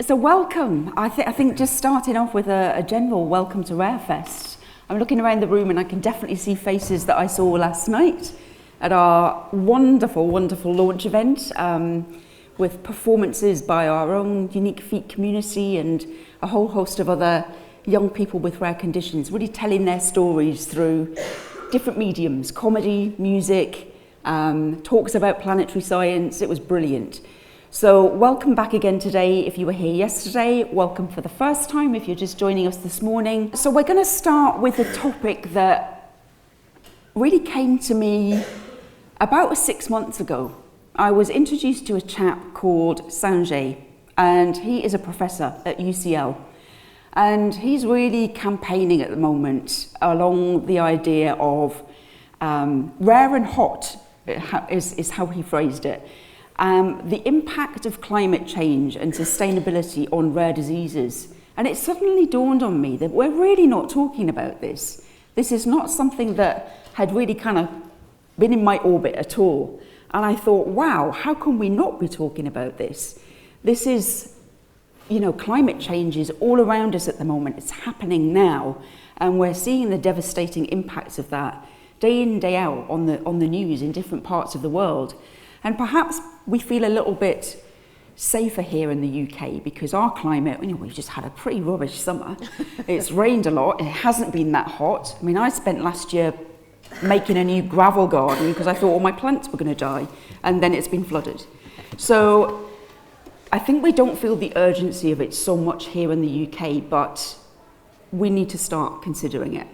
So welcome. I think just starting off with a general welcome to RAREfest. I'm looking around the room and I can definitely see faces that I saw last night at our wonderful, wonderful launch event with performances by our own Unique Feet community and a whole host of other young people with rare conditions, really telling their stories through different mediums, comedy, music, talks about planetary science. It was brilliant. So welcome back again today. If you were here yesterday, welcome for the first time if you're just joining us this morning. So we're going to start with a topic that really came to me about 6 months ago. I was introduced to a chap called Sanjay, and he is a professor at UCL. And he's really campaigning at the moment along the idea of rare and hot, is how he phrased it. The impact of climate change and sustainability on rare diseases. And it suddenly dawned on me that we're really not talking about this. This is not something that had really kind of been in my orbit at all. And I thought, wow, how can we not be talking about this? This is, climate change is all around us at the moment. It's happening now. And we're seeing the devastating impacts of that day in, day out on the news in different parts of the world. And perhaps we feel a little bit safer here in the UK because our climate, we've just had a pretty rubbish summer. It's rained a lot. It hasn't been that hot. I mean, I spent last year making a new gravel garden because I thought all my plants were going to die, and then it's been flooded. So I think we don't feel the urgency of it so much here in the UK, but we need to start considering it.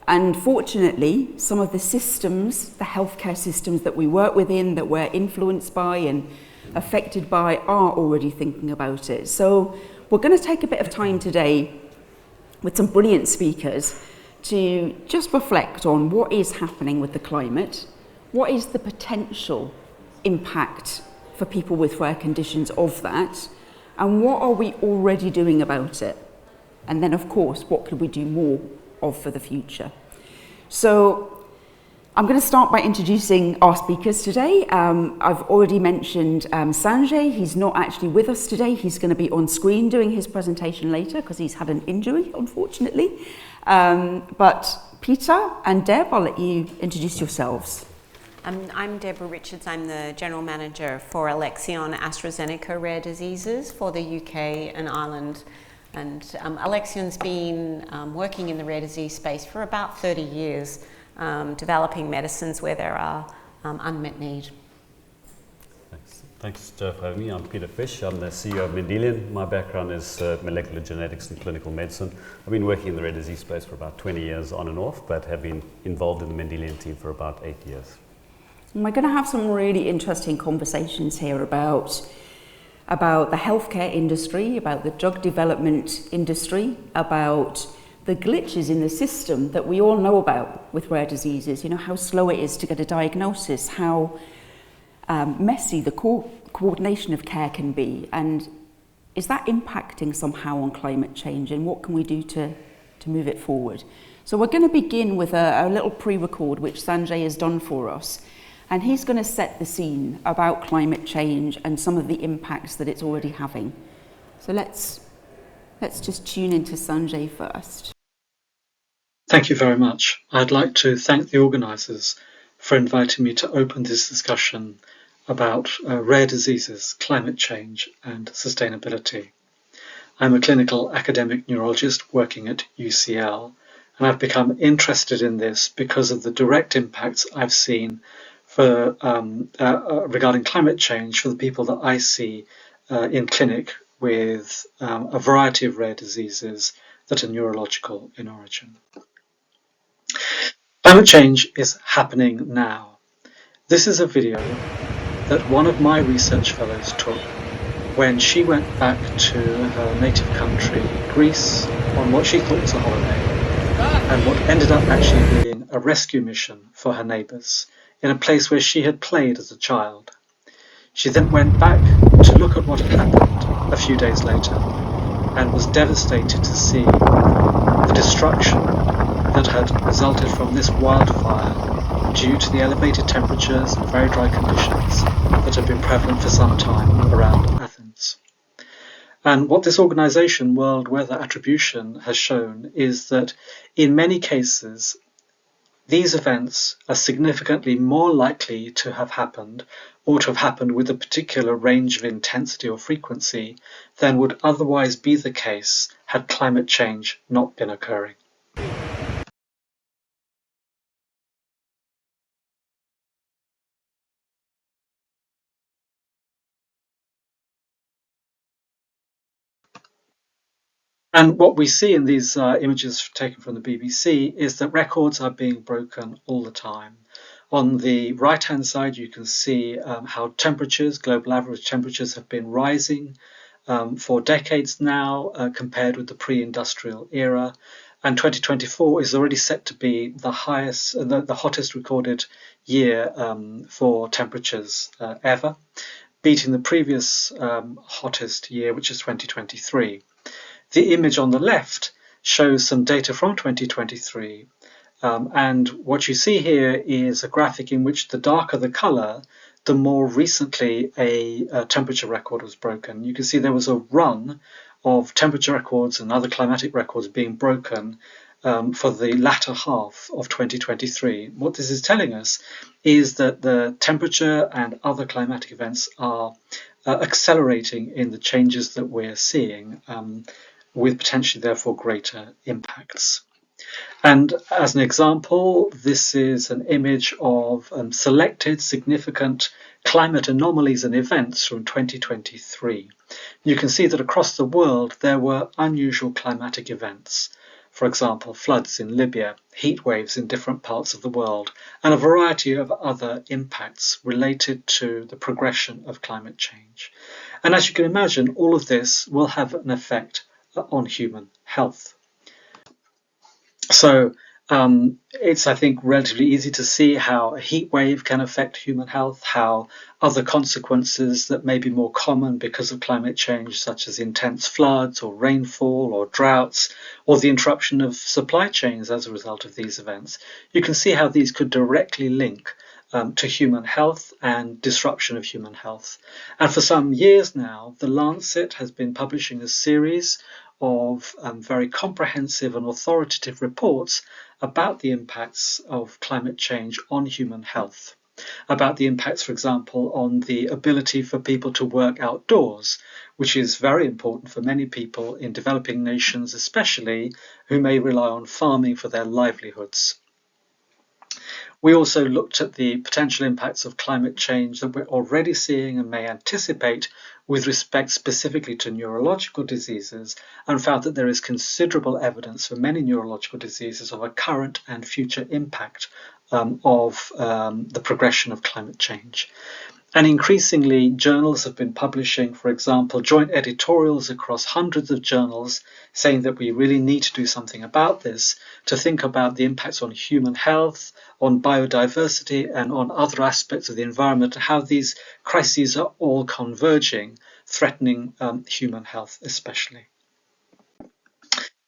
And fortunately, some of the systems, the healthcare systems that we work within, that we're influenced by and affected by, are already thinking about it. So we're going to take a bit of time today with some brilliant speakers to just reflect on what is happening with the climate, what is the potential impact for people with rare conditions of that, and what are we already doing about it? And then, of course, what could we do more of for the future? So I'm going to start by introducing our speakers today. I've already mentioned Sanjay. He's not actually with us today. He's going to be on screen doing his presentation later because he's had an injury, unfortunately. But Peter and Deb, I'll let you introduce yourselves. I'm Deborah Richards. I'm the General Manager for Alexion AstraZeneca Rare Diseases for the UK and Ireland. And Alexion's been working in the rare disease space for about 30 years, developing medicines where there are unmet need. Thanks, Joe, for having me. I'm Peter Fish. I'm the CEO of Mendelian. My background is molecular genetics and clinical medicine. I've been working in the rare disease space for about 20 years on and off, but have been involved in the Mendelian team for about 8 years. And we're going to have some really interesting conversations here about the healthcare industry, about the drug development industry, about the glitches in the system that we all know about with rare diseases, how slow it is to get a diagnosis, how messy the coordination of care can be, and is that impacting somehow on climate change, and what can we do to move it forward? So we're going to begin with a little pre-record which Sanjay has done for us. And he's going to set the scene about climate change and some of the impacts that it's already having. So let's just tune into Sanjay first. Thank you very much. I'd like to thank the organisers for inviting me to open this discussion about rare diseases, climate change and sustainability. I'm a clinical academic neurologist working at UCL, and I've become interested in this because of the direct impacts I've seen regarding climate change for the people that I see in clinic with a variety of rare diseases that are neurological in origin. Climate change is happening now. This is a video that one of my research fellows took when she went back to her native country, Greece, on what she thought was a holiday, and what ended up actually being a rescue mission for her neighbours, in a place where she had played as a child. She then went back to look at what had happened a few days later and was devastated to see the destruction that had resulted from this wildfire due to the elevated temperatures and very dry conditions that have been prevalent for some time around Athens. And what this organisation, World Weather Attribution, has shown is that in many cases, these events are significantly more likely to have happened or to have happened with a particular range of intensity or frequency than would otherwise be the case had climate change not been occurring. And what we see in these images taken from the BBC is that records are being broken all the time. On the right-hand side, you can see how temperatures, global average temperatures, have been rising for decades now compared with the pre-industrial era. And 2024 is already set to be the hottest recorded year for temperatures ever, beating the previous hottest year, which is 2023. The image on the left shows some data from 2023, and what you see here is a graphic in which the darker the colour, the more recently a temperature record was broken. You can see there was a run of temperature records and other climatic records being broken for the latter half of 2023. What this is telling us is that the temperature and other climatic events are accelerating in the changes that we're seeing, with potentially therefore greater impacts. And as an example, this is an image of selected significant climate anomalies and events from 2023. You can see that across the world there were unusual climatic events. For example, floods in Libya, heat waves in different parts of the world, and a variety of other impacts related to the progression of climate change. And as you can imagine, all of this will have an effect on human health. So it's, I think, relatively easy to see how a heat wave can affect human health, how other consequences that may be more common because of climate change, such as intense floods or rainfall or droughts, or the interruption of supply chains as a result of these events. You can see how these could directly link to human health and disruption of human health. And for some years now, The Lancet has been publishing a series of very comprehensive and authoritative reports about the impacts of climate change on human health, about the impacts, for example, on the ability for people to work outdoors, which is very important for many people in developing nations, especially who may rely on farming for their livelihoods. We also looked at the potential impacts of climate change that we're already seeing and may anticipate with respect specifically to neurological diseases, and found that there is considerable evidence for many neurological diseases of a current and future impact of the progression of climate change. And increasingly, journals have been publishing, for example, joint editorials across hundreds of journals saying that we really need to do something about this, to think about the impacts on human health, on biodiversity, and on other aspects of the environment, and how these crises are all converging, threatening human health especially.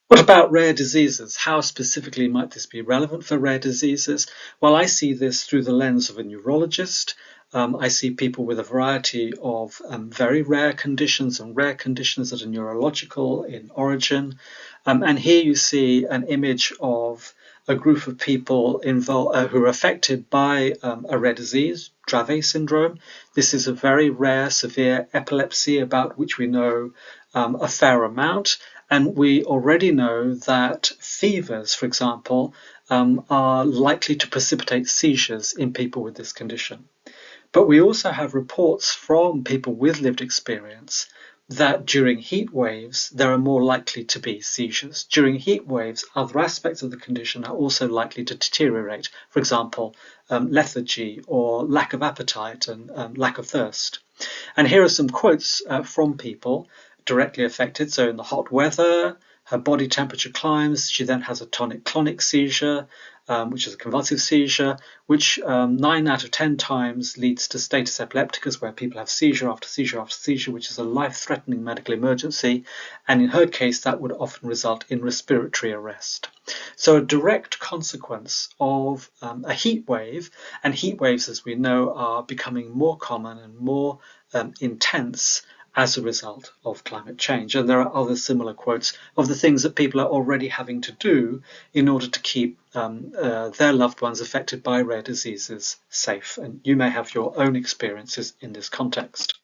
What about rare diseases? How specifically might this be relevant for rare diseases? Well, I see this through the lens of a neurologist. I see people with a variety of very rare conditions and rare conditions that are neurological in origin. And here you see an image of a group of people involved who are affected by a rare disease, Dravet syndrome. This is a very rare, severe epilepsy about which we know a fair amount. And we already know that fevers, for example, are likely to precipitate seizures in people with this condition. But we also have reports from people with lived experience that during heat waves, there are more likely to be seizures. During heat waves, other aspects of the condition are also likely to deteriorate. For example, lethargy or lack of appetite and lack of thirst. And here are some quotes from people directly affected. So in the hot weather, her body temperature climbs. She then has a tonic-clonic seizure, which is a convulsive seizure, which 9 out of 10 times leads to status epilepticus, where people have seizure after seizure after seizure, which is a life-threatening medical emergency. And in her case, that would often result in respiratory arrest. So a direct consequence of a heat wave, and heat waves, as we know, are becoming more common and more intense, as a result of climate change. And there are other similar quotes of the things that people are already having to do in order to keep their loved ones affected by rare diseases safe. And you may have your own experiences in this context.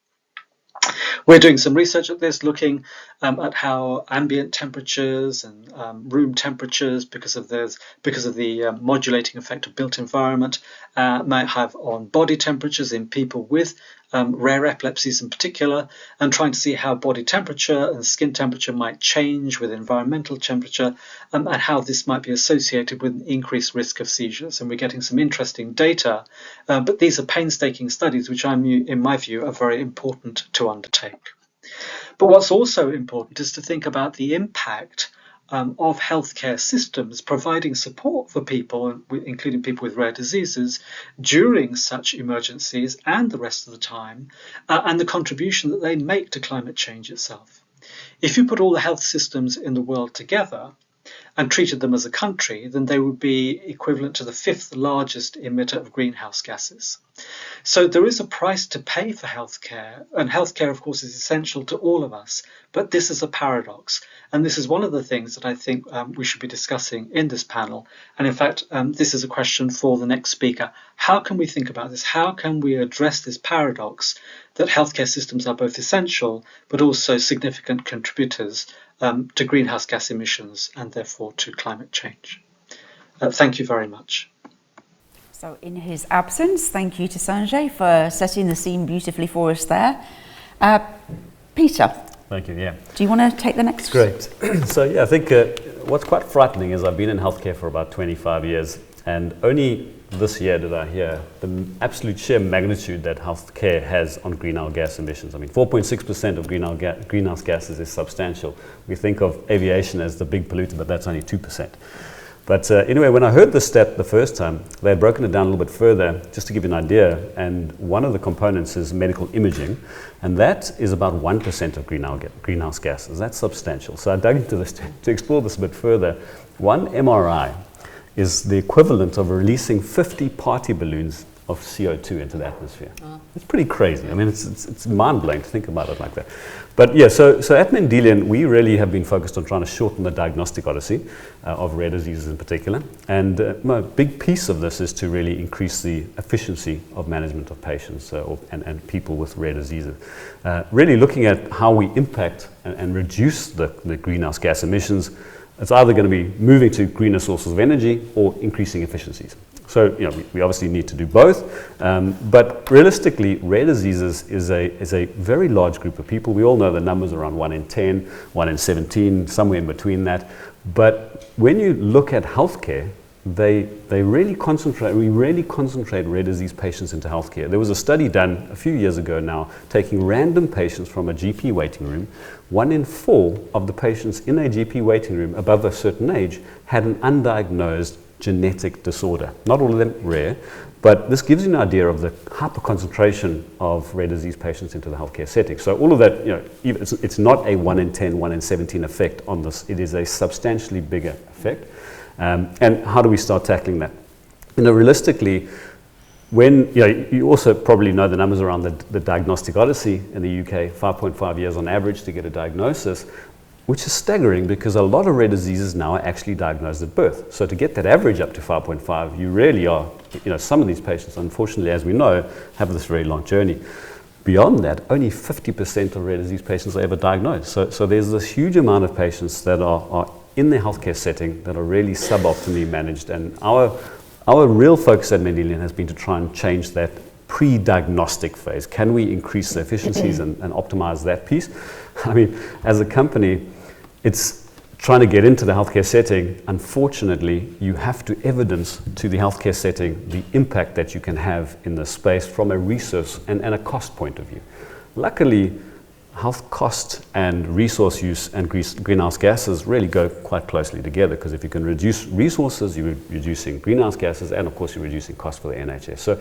We're doing some research at this, looking at how ambient temperatures and room temperatures, because of the modulating effect of built environment, might have on body temperatures in people with rare epilepsies in particular, and trying to see how body temperature and skin temperature might change with environmental temperature, and how this might be associated with an increased risk of seizures. And we're getting some interesting data, but these are painstaking studies which, in my view, are very important to undertake. But what's also important is to think about the impact of healthcare systems providing support for people, including people with rare diseases, during such emergencies and the rest of the time, and the contribution that they make to climate change itself. If you put all the health systems in the world together and treated them as a country, then they would be equivalent to the 5th largest emitter of greenhouse gases. So there is a price to pay for healthcare, and healthcare, of course, is essential to all of us. But this is a paradox, and this is one of the things that I think we should be discussing in this panel. And in fact, this is a question for the next speaker. How can we think about this? How can we address this paradox that healthcare systems are both essential but also significant contributors to greenhouse gas emissions and therefore to climate change? Thank you very much. So in his absence, thank you to Sanjay for setting the scene beautifully for us there. Peter. Thank you, yeah. Do you want to take the next? Great. So yeah, I think what's quite frightening is I've been in healthcare for about 25 years, and only this year did I hear the absolute sheer magnitude that healthcare has on greenhouse gas emissions. I mean, 4.6% of greenhouse gases is substantial. We think of aviation as the big polluter, but that's only 2%. But anyway, when I heard this stat the first time, they had broken it down a little bit further, just to give you an idea. And one of the components is medical imaging, and that is about 1% of greenhouse gases. That's substantial. So I dug into this to explore this a bit further. One MRI is the equivalent of releasing 50 party balloons of CO2 into the atmosphere. Oh. It's pretty crazy. I mean, it's mind-blowing to think about it like that. But yeah, so at Mendelian, we really have been focused on trying to shorten the diagnostic odyssey of rare diseases in particular. And a big piece of this is to really increase the efficiency of management of patients and people with rare diseases. Really looking at how we impact and reduce the greenhouse gas emissions. It's either going to be moving to greener sources of energy or increasing efficiencies. So, we obviously need to do both, but realistically, rare diseases is a very large group of people. We all know the numbers around 1 in 10, 1 in 17, somewhere in between that. But when you look at healthcare, we really concentrate rare disease patients into healthcare. There was a study done a few years ago now, taking random patients from a GP waiting room. 1 in 4 of the patients in a GP waiting room above a certain age had an undiagnosed genetic disorder. Not all of them rare, but this gives you an idea of the hyperconcentration of rare disease patients into the healthcare setting. So all of that, it's not a 1 in 10, 1 in 17 effect on this. It is a substantially bigger effect. And how do we start tackling that? Realistically, when you also probably know the numbers around the diagnostic odyssey in the UK, 5.5 years on average to get a diagnosis, which is staggering because a lot of rare diseases now are actually diagnosed at birth. So to get that average up to 5.5, you really are, some of these patients, unfortunately, as we know, have this very long journey. Beyond that, only 50% of rare disease patients are ever diagnosed. So there's this huge amount of patients that are in the healthcare setting that are really suboptimally managed. And our real focus at Mendelian has been to try and change that pre-diagnostic phase. Can we increase the efficiencies and optimize that piece? I mean, as a company, it's trying to get into the healthcare setting. Unfortunately, you have to evidence to the healthcare setting the impact that you can have in the space from a resource and a cost point of view. Luckily, health cost and resource use and greenhouse gases really go quite closely together, because if you can reduce resources, you're reducing greenhouse gases, and of course you're reducing costs for the NHS. So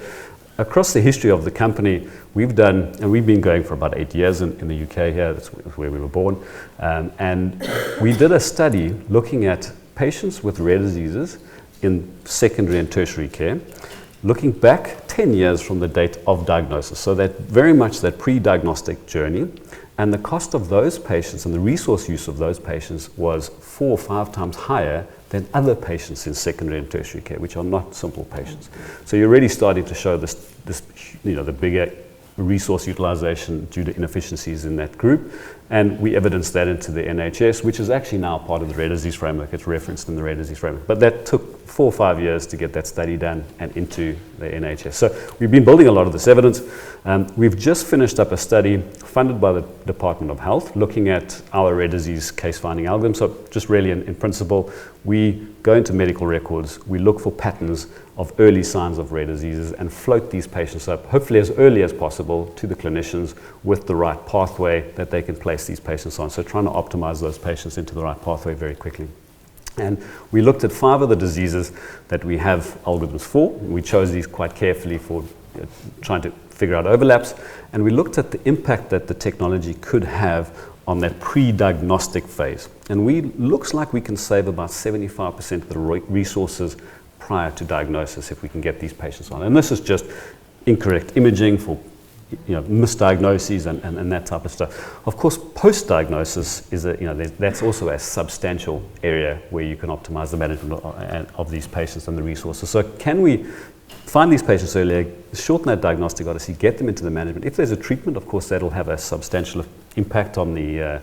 across the history of the company, we've been going for about 8 years in the UK here, that's where we were born, and we did a study looking at patients with rare diseases in secondary and tertiary care, looking back 10 years from the date of diagnosis. So that very much that pre-diagnostic journey, and the cost of those patients and the resource use of those patients was 4 or 5 times higher than other patients in secondary and tertiary care, which are not simple patients. So you're already starting to show this the bigger resource utilization due to inefficiencies in that group, and we evidenced that into the NHS, which is actually now part of the rare disease framework. It's referenced in the rare disease framework, but that took 4 or 5 years to get that study done and into the NHS. So we've been building a lot of this evidence. We've just finished up a study funded by the Department of Health looking at our rare disease case finding algorithm. So just really in principle, we go into medical records, we look for patterns of early signs of rare diseases and float these patients up, hopefully as early as possible, to the clinicians with the right pathway that they can place these patients on. So trying to optimize those patients into the right pathway very quickly. And we looked at 5 of the diseases that we have algorithms for. We chose these quite carefully for trying to figure out overlaps. And we looked at the impact that the technology could have on that pre-diagnostic phase. And looks like we can save about 75% of the resources prior to diagnosis if we can get these patients on. And this is just incorrect imaging for misdiagnoses and that type of stuff. Of course, post-diagnosis is that's also a substantial area where you can optimize the management of these patients and the resources. So can we find these patients earlier, shorten that diagnostic odyssey, get them into the management? If there's a treatment, of course, that'll have a substantial impact on that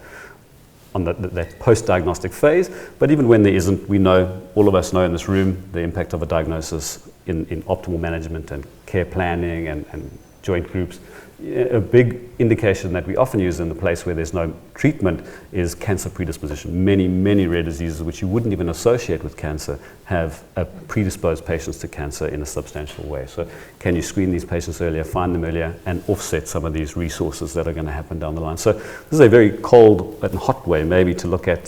post-diagnostic phase. But even when there isn't, we know, all of us know in this room, the impact of a diagnosis in optimal management and care planning and joint groups. A big indication that we often use in the place where there's no treatment is cancer predisposition. Many rare diseases which you wouldn't even associate with cancer have predisposed patients to cancer in a substantial way. So can you screen these patients earlier, find them earlier, and offset some of these resources that are going to happen down the line? So this is a very cold and hot way maybe to look at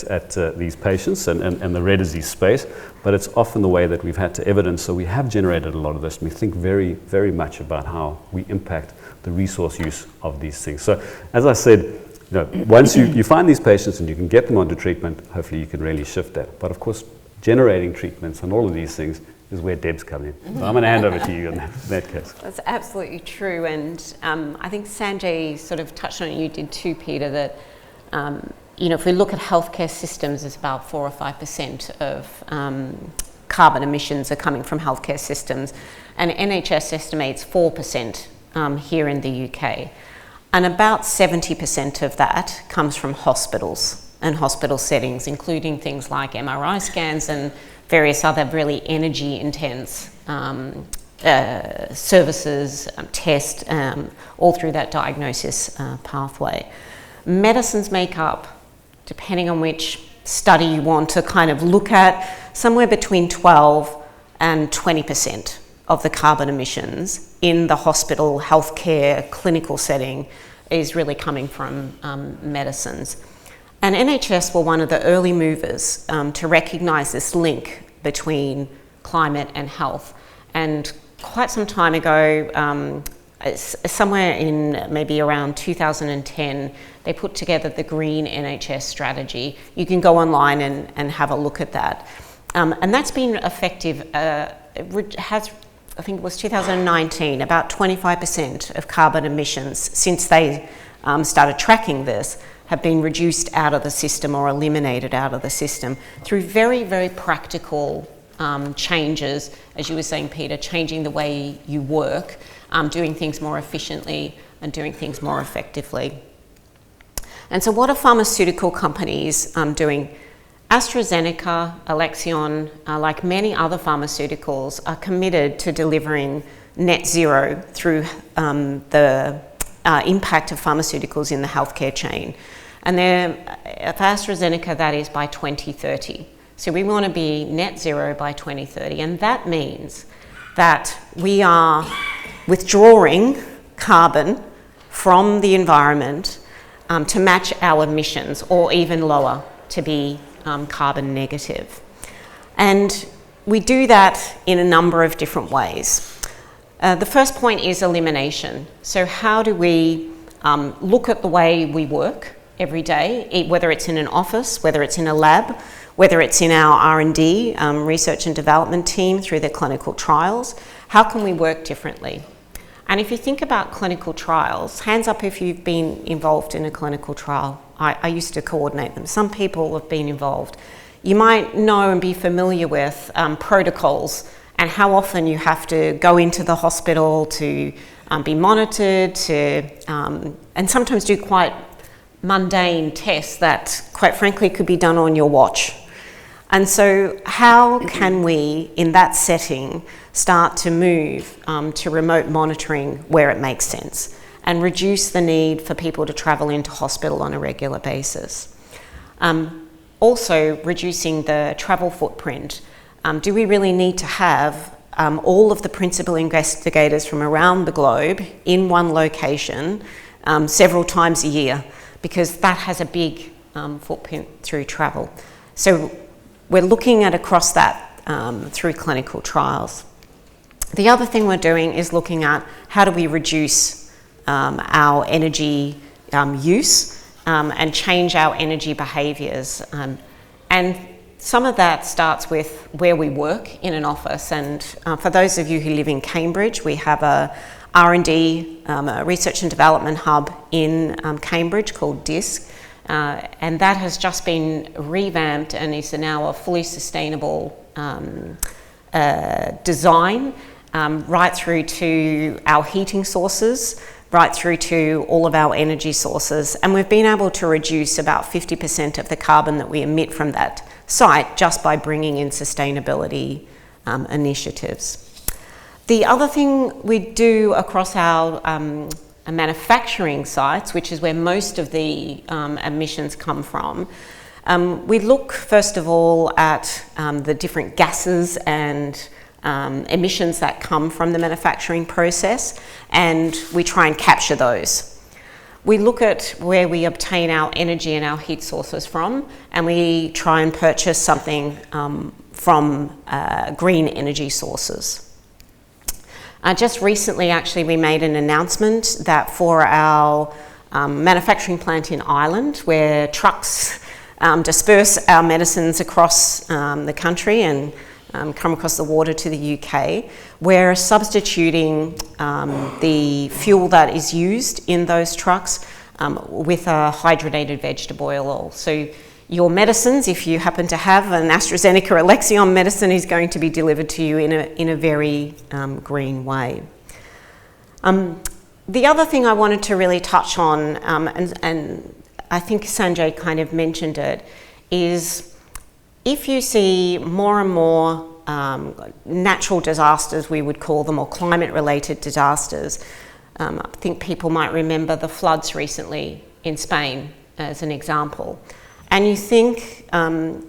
these patients and the rare disease space, but it's often the way that we've had to evidence. So we have generated a lot of this, and we think very, very much about how we impact the resource use of these things. So as I said, once you find these patients and you can get them onto treatment, hopefully you can really shift that. But of course, generating treatments and all of these things is where Deb's come in. So I'm going to hand over to you in that case. That's absolutely true, and I think Sanjay sort of touched on it, you did too, Peter, that if we look at healthcare systems, it's about 4 or 5% of carbon emissions are coming from healthcare systems, and NHS estimates 4% here in the UK. And about 70% of that comes from hospitals and hospital settings, including things like MRI scans and various other really energy intense services, tests, all through that diagnosis pathway. Medicines make up, depending on which study you want to kind of look at, somewhere between 12 and 20% of the carbon emissions in the hospital, healthcare, clinical setting is really coming from medicines. And NHS were one of the early movers to recognise this link between climate and health. And quite some time ago, somewhere in maybe around 2010, they put together the Green NHS strategy. You can go online and have a look at that. And that's been effective. It has, I think it was 2019, about 25% of carbon emissions since they started tracking this have been reduced out of the system or eliminated out of the system through very, very practical changes, as you were saying, Peter, changing the way you work, doing things more efficiently and doing things more effectively. And so what are pharmaceutical companies doing? AstraZeneca, Alexion, like many other pharmaceuticals, are committed to delivering net zero through the impact of pharmaceuticals in the healthcare chain. And for AstraZeneca, that is by 2030. So we want to be net zero by 2030. And that means that we are withdrawing carbon from the environment to match our emissions, or even lower, to be carbon negative. And we do that in a number of different ways. The first point is elimination. So how do we look at the way we work every day, whether it's in an office, whether it's in a lab, whether it's in our R&D, research and development team through the clinical trials. How can we work differently? And if you think about clinical trials, hands up if you've been involved in a clinical trial. I used to coordinate them. Some people have been involved. You might know and be familiar with protocols and how often you have to go into the hospital to be monitored, and sometimes do quite mundane tests that, quite frankly, could be done on your watch. And so how can we, in that setting, start to move to remote monitoring where it makes sense and reduce the need for people to travel into hospital on a regular basis? Also, reducing the travel footprint. Do we really need to have all of the principal investigators from around the globe in one location several times a year? Because that has a big footprint through travel. So we're looking at across that through clinical trials. The other thing we're doing is looking at how do we reduce our energy use and change our energy behaviours. And some of that starts with where we work in an office. And for those of you who live in Cambridge, we have a R&D, a research and development hub in Cambridge called DISC. And that has just been revamped and is now a fully sustainable design, right through to our heating sources, right through to all of our energy sources. And we've been able to reduce about 50% of the carbon that we emit from that site just by bringing in sustainability initiatives. The other thing we do across our manufacturing sites, which is where most of the emissions come from, we look first of all at the different gases and emissions that come from the manufacturing process, and we try and capture those. We look at where we obtain our energy and our heat sources from, and we try and purchase something from green energy sources. Just recently, actually, we made an announcement that for our manufacturing plant in Ireland, where trucks disperse our medicines across the country and come across the water to the UK, we're substituting the fuel that is used in those trucks with a hydrogenated vegetable oil. So your medicines, if you happen to have an AstraZeneca or Alexion medicine, is going to be delivered to you in a very green way. The other thing I wanted to really touch on, and I think Sanjay kind of mentioned it, is if you see more and more natural disasters, we would call them, or climate-related disasters. I think people might remember the floods recently in Spain as an example. And you think,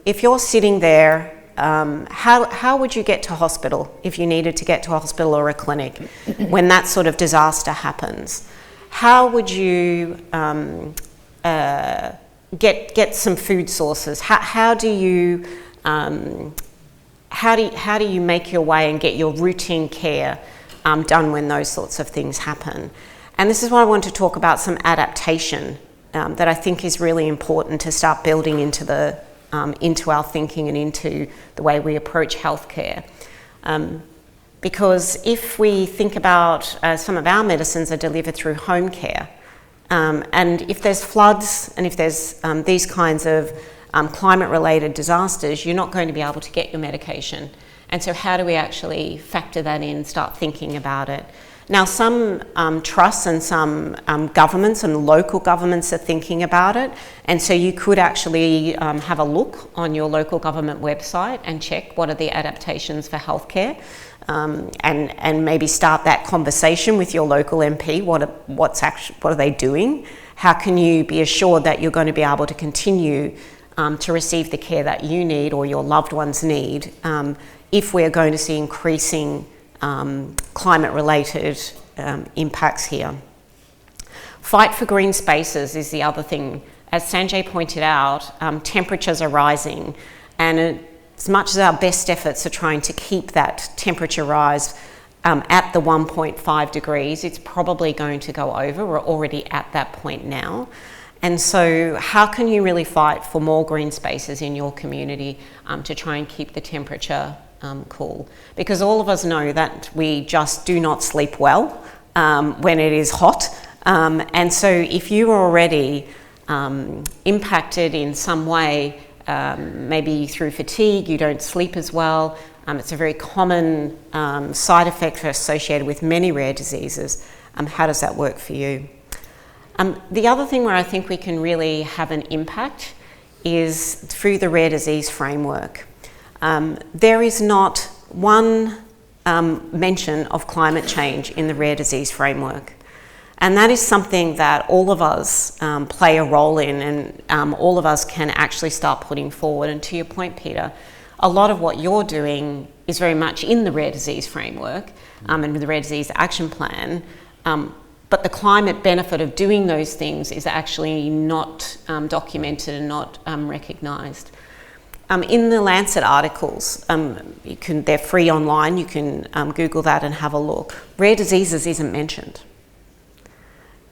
if you're sitting there, how would you get to hospital if you needed to get to a hospital or a clinic when that sort of disaster happens? How would you get some food sources? How do you make your way and get your routine care done when those sorts of things happen? And this is why I want to talk about some adaptation that I think is really important to start building into our thinking and into the way we approach healthcare. Because if we think about some of our medicines are delivered through home care, and if there's floods and if there's these kinds of climate-related disasters, you're not going to be able to get your medication. And so how do we actually factor that in, start thinking about it? Now, some trusts and some governments and local governments are thinking about it, and so you could actually have a look on your local government website and check what are the adaptations for healthcare, and maybe start that conversation with your local MP. What are they doing? How can you be assured that you're going to be able to continue to receive the care that you need or your loved ones need if we're going to see increasing climate-related impacts here. Fight for green spaces is the other thing. As Sanjay pointed out, temperatures are rising, and as much as our best efforts are trying to keep that temperature rise at the 1.5 degrees, it's probably going to go over. We're already at that point now. And so how can you really fight for more green spaces in your community to try and keep the temperature cool? Because all of us know that we just do not sleep well when it is hot. And so if you are already impacted in some way, maybe through fatigue, you don't sleep as well, it's a very common side effect associated with many rare diseases. How does that work for you? The other thing where I think we can really have an impact is through the rare disease framework. There is not one mention of climate change in the rare disease framework. And that is something that all of us play a role in, and all of us can actually start putting forward. And to your point, Peter, a lot of what you're doing is very much in the rare disease framework and the rare disease action plan. But the climate benefit of doing those things is actually not documented and not recognised. In the Lancet articles, they're free online, you can Google that and have a look. Rare diseases isn't mentioned.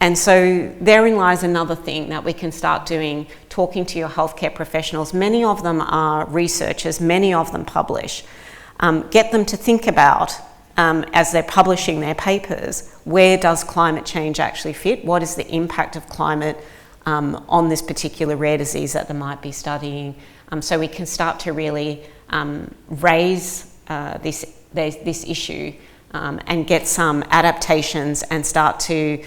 And so therein lies another thing that we can start doing, talking to your healthcare professionals. Many of them are researchers, many of them publish. Get them to think about, as they're publishing their papers, where does climate change actually fit? What is the impact of climate on this particular rare disease that they might be studying? So we can start to really raise this issue and get some adaptations and start to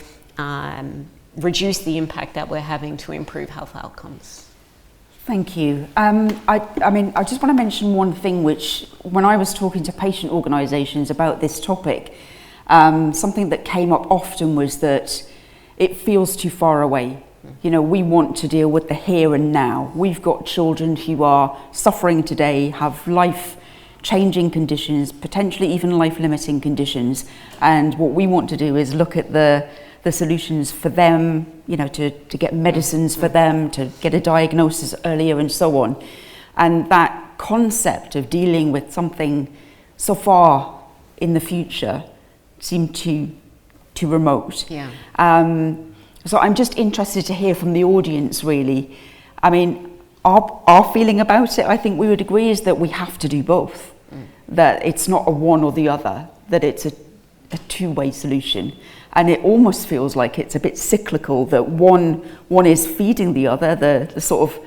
reduce the impact that we're having to improve health outcomes. Thank you. I just want to mention one thing which, when I was talking to patient organisations about this topic, something that came up often was that it feels too far away. You know, we want to deal with the here and now. We've got children who are suffering today, have life-changing conditions, potentially even life-limiting conditions, and what we want to do is look at the solutions for them, you know, to get medicines for them, to get a diagnosis earlier and so on. And that concept of dealing with something so far in the future seemed too remote. Yeah. So I'm just interested to hear from the audience, really. I mean, our feeling about it, I think we would agree, is that we have to do both. That it's not a one or the other, that it's a two-way solution. And it almost feels like it's a bit cyclical, that one is feeding the other, the sort of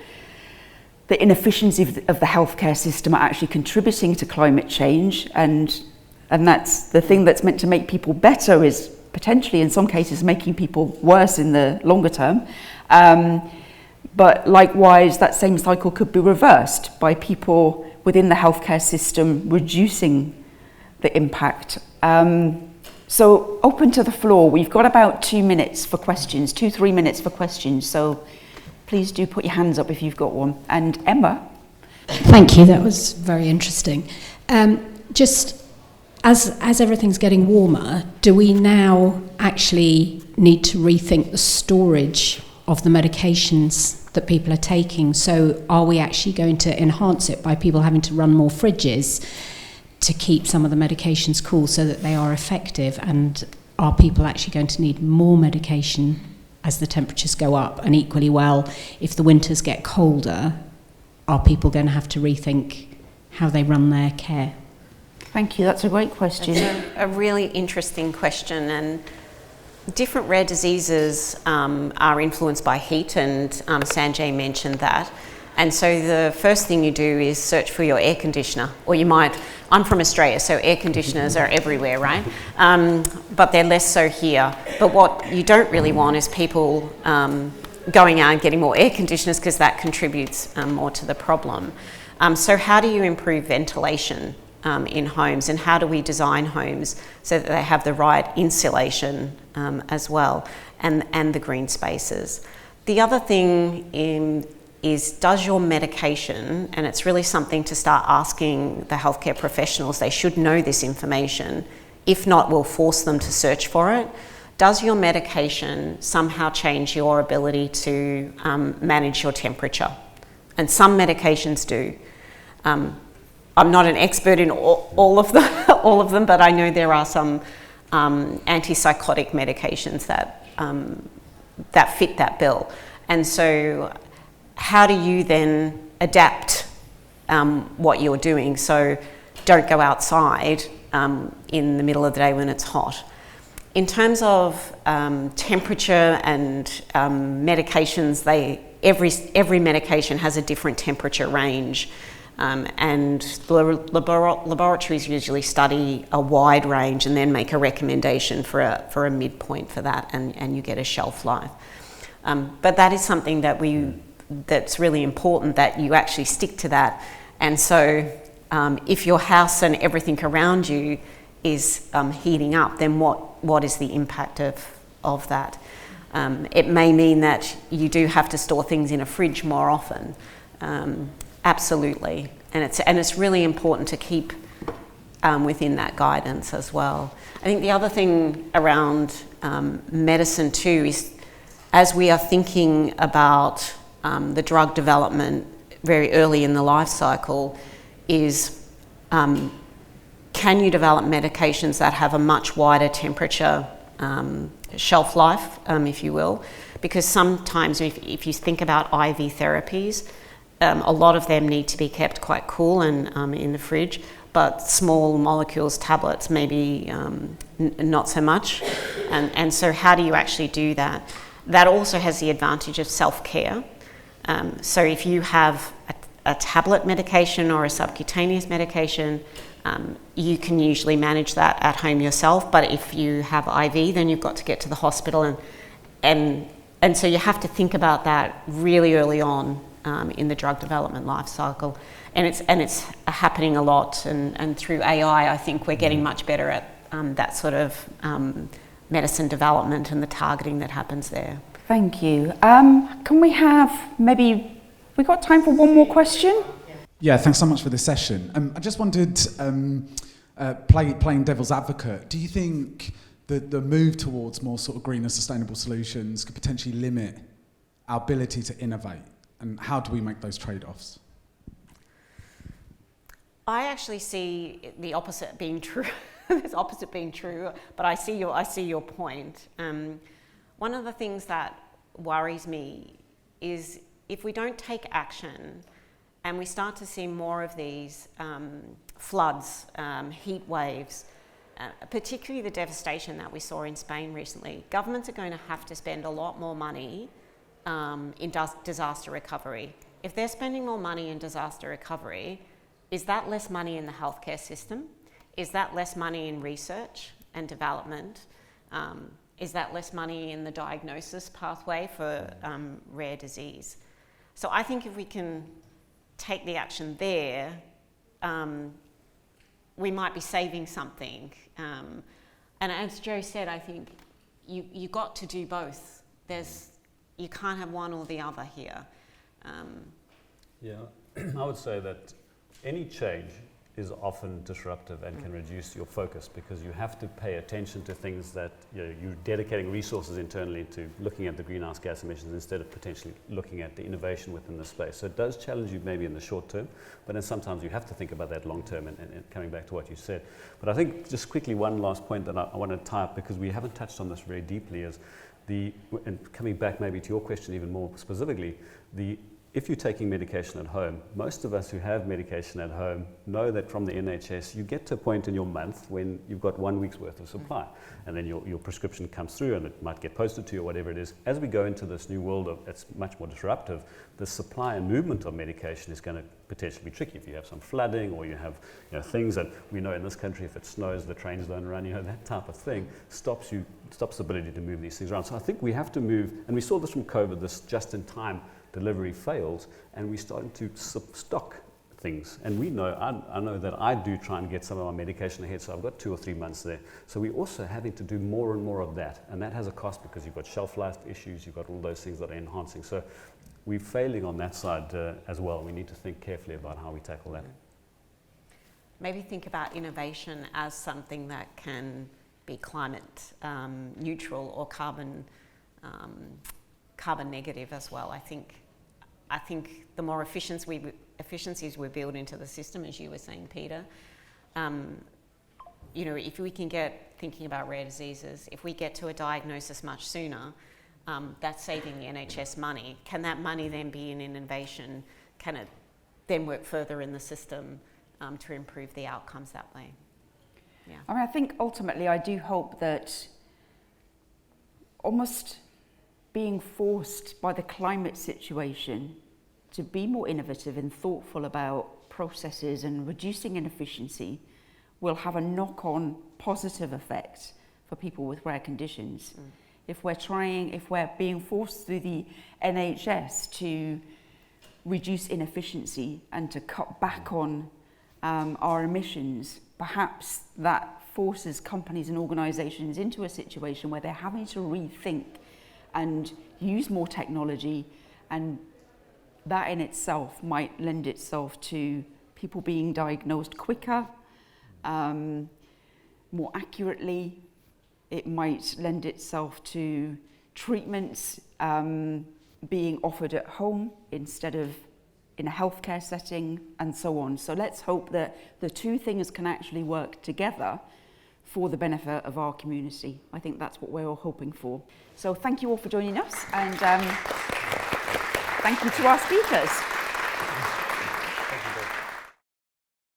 the inefficiency of the healthcare system are actually contributing to climate change, and that's the thing that's meant to make people better is potentially in some cases making people worse in the longer term. But likewise, that same cycle could be reversed by people within the healthcare system reducing the impact. So open to the floor. We've got about 2 minutes for questions, 2-3 minutes for questions. So please do put your hands up if you've got one. And Emma. Thank you, that was very interesting. Just as everything's getting warmer, do we now actually need to rethink the storage of the medications that people are taking? So are we actually going to enhance it by people having to run more fridges to keep some of the medications cool so that they are effective? And are people actually going to need more medication as the temperatures go up? And equally well, if the winters get colder, are people going to have to rethink how they run their care? Thank you, that's a great question. That's a really interesting question, and different rare diseases are influenced by heat, and Sanjay mentioned that. And so the first thing you do is search for your air conditioner, or you might, I'm from Australia, so air conditioners are everywhere, right? But they're less so here. But what you don't really want is people going out and getting more air conditioners, because that contributes more to the problem. So how do you improve ventilation in homes, and how do we design homes so that they have the right insulation as well, and the green spaces? The other thing is, does your medication, and it's really something to start asking the healthcare professionals, they should know this information, if not we'll force them to search for it. Does your medication somehow change your ability to manage your temperature? And some medications do. I'm not an expert in all of them, but I know there are some antipsychotic medications that fit that bill. And so how do you then adapt what you're doing? So don't go outside in the middle of the day when it's hot. In terms of temperature and medications, every medication has a different temperature range, and laboratories usually study a wide range and then make a recommendation for a midpoint for that, and you get a shelf life. But that is something that's really important, that you actually stick to that. And so if your house and everything around you is heating up, then what is the impact of that? It may mean that you do have to store things in a fridge more often. Absolutely, and it's really important to keep within that guidance as well. I think the other thing around medicine too is, as we are thinking about the drug development very early in the life cycle, is can you develop medications that have a much wider temperature shelf life, if you will? Because sometimes if you think about IV therapies, a lot of them need to be kept quite cool and in the fridge, but small molecules, tablets, maybe not so much. And so how do you actually do that? That also has the advantage of self-care. So if you have a tablet medication or a subcutaneous medication, you can usually manage that at home yourself. But if you have IV, then you've got to get to the hospital, and so you have to think about that really early on in the drug development life cycle. And it's happening a lot, and through AI, I think we're getting much better at that sort of medicine development and the targeting that happens there. Thank you. Can we have we got time for one more question? Yeah, thanks so much for this session. I just wondered, playing devil's advocate, do you think that the move towards more sort of greener, sustainable solutions could potentially limit our ability to innovate? And how do we make those trade-offs? I actually see the opposite being true. This opposite being true, but I see your point. One of the things that worries me is if we don't take action and we start to see more of these floods, heat waves, particularly the devastation that we saw in Spain recently, governments are going to have to spend a lot more money in disaster recovery. If they're spending more money in disaster recovery, is that less money in the healthcare system? Is that less money in research and development? Is that less money in the diagnosis pathway for rare disease? So I think if we can take the action there, we might be saving something. And as Joe said, I think you got to do both. You can't have one or the other here. Yeah, I would say that any change is often disruptive and can reduce your focus, because you have to pay attention to things that you're dedicating resources internally to looking at the greenhouse gas emissions instead of potentially looking at the innovation within the space. So it does challenge you maybe in the short term, but then sometimes you have to think about that long term, and coming back to what you said. But I think just quickly one last point that I want to tie up, because we haven't touched on this very deeply, is and coming back maybe to your question even more specifically, if you're taking medication at home, most of us who have medication at home know that from the NHS, you get to a point in your month when you've got 1 week's worth of supply, and then your prescription comes through and it might get posted to you or whatever it is. As we go into this new world it's much more disruptive, the supply and movement of medication is going to potentially be tricky. If you have some flooding, or you have things that we know in this country, if it snows, the trains don't run, that type of thing stops the ability to move these things around. So I think we have to move, and we saw this from COVID, this just-in-time delivery fails, and we started to stock things. And we know, I know that I do try and get some of my medication ahead, so I've got 2 or 3 months there. So we're also having to do more and more of that, and that has a cost, because you've got shelf life issues, you've got all those things that are enhancing. So we're failing on that side as well. We need to think carefully about how we tackle that. Maybe think about innovation as something that can be climate neutral or carbon negative as well. I think the more efficiencies we build into the system, as you were saying, Peter, if we can get thinking about rare diseases, if we get to a diagnosis much sooner, that's saving the NHS money. Can that money then be in innovation? Can it then work further in the system to improve the outcomes that way? Yeah. I mean, I think ultimately I do hope that almost being forced by the climate situation to be more innovative and thoughtful about processes and reducing inefficiency will have a knock-on positive effect for people with rare conditions. If we're being forced through the NHS to reduce inefficiency and to cut back on our emissions, perhaps that forces companies and organisations into a situation where they're having to rethink and use more technology, and that in itself might lend itself to people being diagnosed quicker, more accurately. It might lend itself to treatments being offered at home instead of in a healthcare setting, and so on. So let's hope that the two things can actually work together for the benefit of our community. I think that's what we're all hoping for. So thank you all for joining us, and thank you to our speakers.